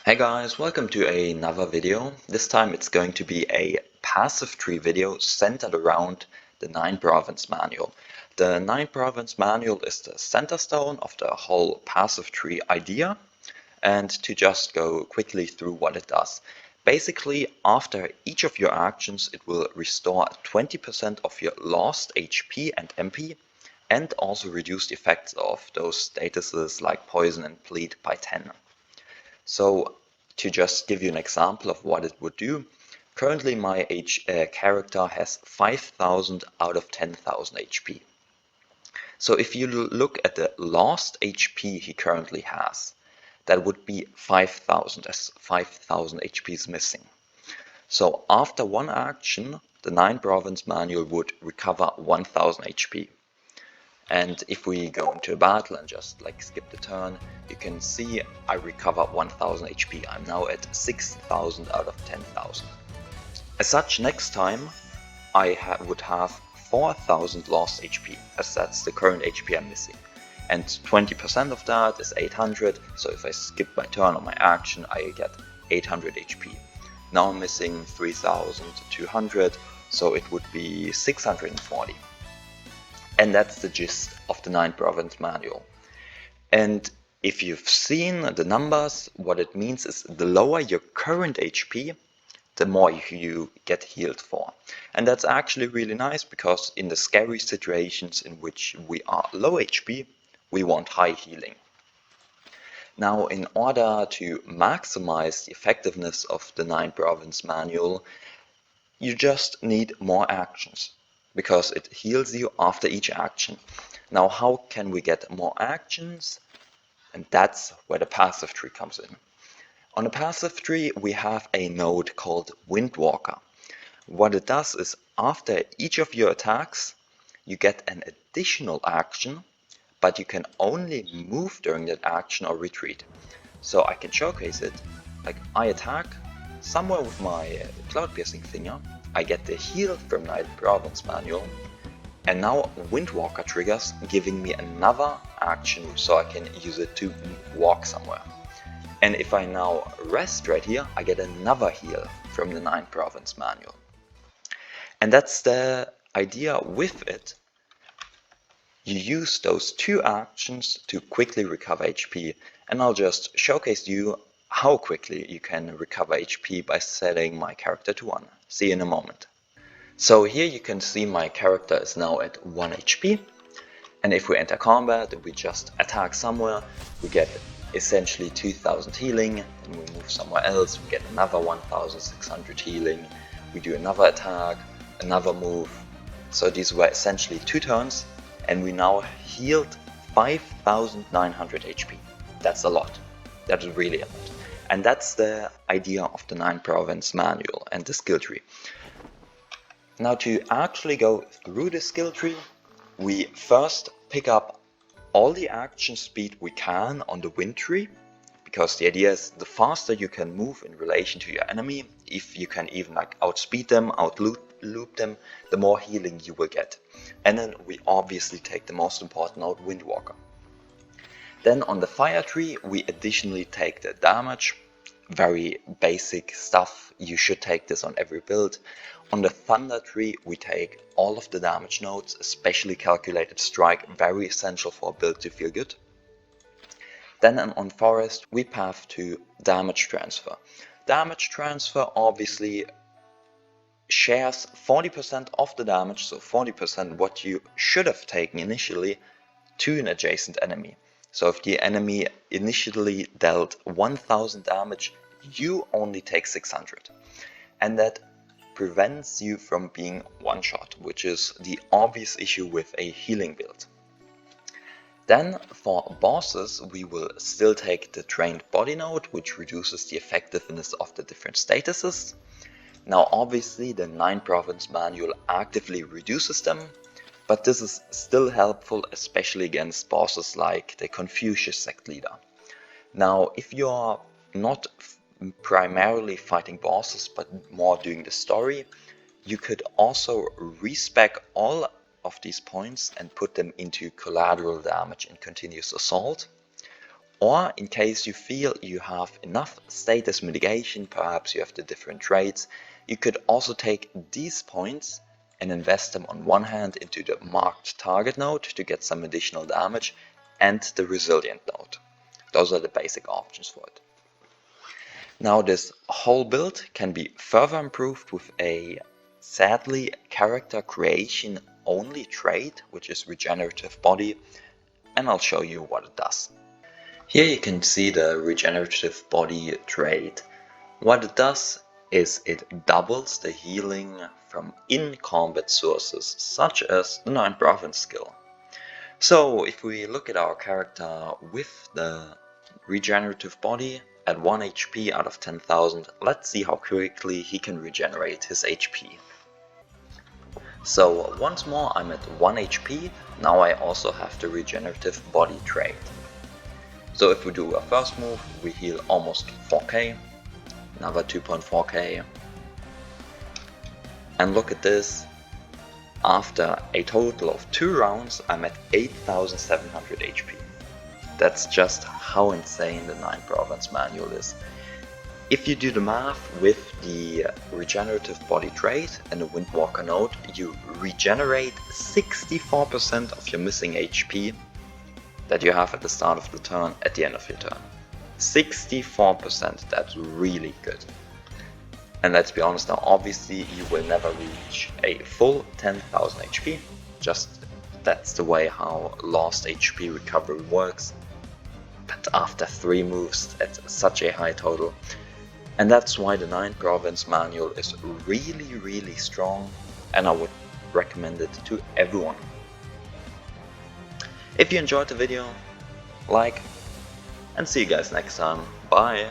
Hey guys, welcome to another video. This time it's going to be a passive tree video centered around the 9 Province Manual. The 9 Province Manual is the center stone of the whole passive tree idea. And to just go quickly through what it does. Basically, after each of your actions, it will restore 20% of your lost HP and MP and also reduce the effects of those statuses like poison and bleed by 10. So to just give you an example of what it would do, currently my character has 5000 out of 10,000 HP. So if you look at the lost HP he currently has, that would be 5000, as 5000 HP is missing. So after one action, the 9 Province Manual would recover 1000 HP. And if we go into a battle and just skip the turn, you can see I recover 1000 HP. I'm now at 6000 out of 10,000. As such, next time I would have 4000 lost HP, as that's the current HP I'm missing. And 20% of that is 800, so if I skip my turn or my action, I get 800 HP. Now I'm missing 3200, so it would be 640. And that's the gist of the 9 Province Manual. And if you've seen the numbers, what it means is the lower your current HP, the more you get healed for. And that's actually really nice, because in the scary situations in which we are low HP, we want high healing. Now, in order to maximize the effectiveness of the 9 Province Manual, you just need more actions, because it heals you after each action. Now, how can we get more actions? And that's where the passive tree comes in. On the passive tree, we have a node called Windwalker. What it does is, after each of your attacks, you get an additional action, but you can only move during that action or retreat. So I can showcase it, like I attack somewhere with my cloud piercing finger, I get the heal from 9 Province Manual, and now Windwalker triggers, giving me another action so I can use it to walk somewhere. And if I now rest right here, I get another heal from the 9 Province Manual. And that's the idea with it. You use those two actions to quickly recover HP, and I'll just showcase you how quickly you can recover HP by setting my character to 1. See you in a moment. So here you can see my character is now at 1 HP, and if we enter combat and we just attack somewhere, we get essentially 2000 healing, and we move somewhere else, we get another 1600 healing, we do another attack, another move. So these were essentially 2 turns, and we now healed 5900 HP. That's a lot. That is really a lot. And that's the idea of the 9 Province Manual and the skill tree. Now, to actually go through the skill tree, we first pick up all the action speed we can on the wind tree, because the idea is the faster you can move in relation to your enemy, if you can even outspeed them, outloop them, the more healing you will get. And then we obviously take the most important node, Windwalker. Then on the fire tree, we additionally take the damage, very basic stuff, you should take this on every build. On the thunder tree, we take all of the damage nodes, especially calculated strike, very essential for a build to feel good. Then on forest, we path to damage transfer. Damage transfer obviously shares 40% of the damage, so 40% what you should have taken initially, to an adjacent enemy. So if the enemy initially dealt 1000 damage, you only take 600. And that prevents you from being one-shot, which is the obvious issue with a healing build. Then for bosses, we will still take the trained body node, which reduces the effectiveness of the different statuses. Now obviously the 9 Province Manual actively reduces them, but this is still helpful, especially against bosses like the Confucius sect leader. Now, if you are not primarily fighting bosses, but more doing the story, you could also respec all of these points and put them into collateral damage in continuous assault. Or in case you feel you have enough status mitigation, perhaps you have the different traits, you could also take these points and invest them on one hand into the marked target node to get some additional damage and the resilient node. Those are the basic options for it. Now this whole build can be further improved with a sadly character creation only trait, which is Regenerative Body, and I'll show you what it does. Here you can see the Regenerative Body trait. What it does is it doubles the healing from in-combat sources, such as the 9 Province skill. So if we look at our character with the Regenerative Body at 1 HP out of 10,000, let's see how quickly he can regenerate his HP. So once more I'm at 1 HP, now I also have the Regenerative Body trait. So if we do a first move, we heal almost 4k, another 2.4k, and look at this, after a total of 2 rounds I'm at 8,700 HP. That's just how insane the 9 Province manual is. If you do the math with the Regenerative Body trait and the Windwalker node, you regenerate 64% of your missing HP that you have at the start of the turn at the end of your turn. 64%, that's really good. And let's be honest now, obviously you will never reach a full 10,000 HP, just that's the way how lost HP recovery works. But after 3 moves at such a high total, and that's why the 9 Province manual is really strong, and I would recommend it to everyone. If you enjoyed the video, like, and see you guys next time. Bye!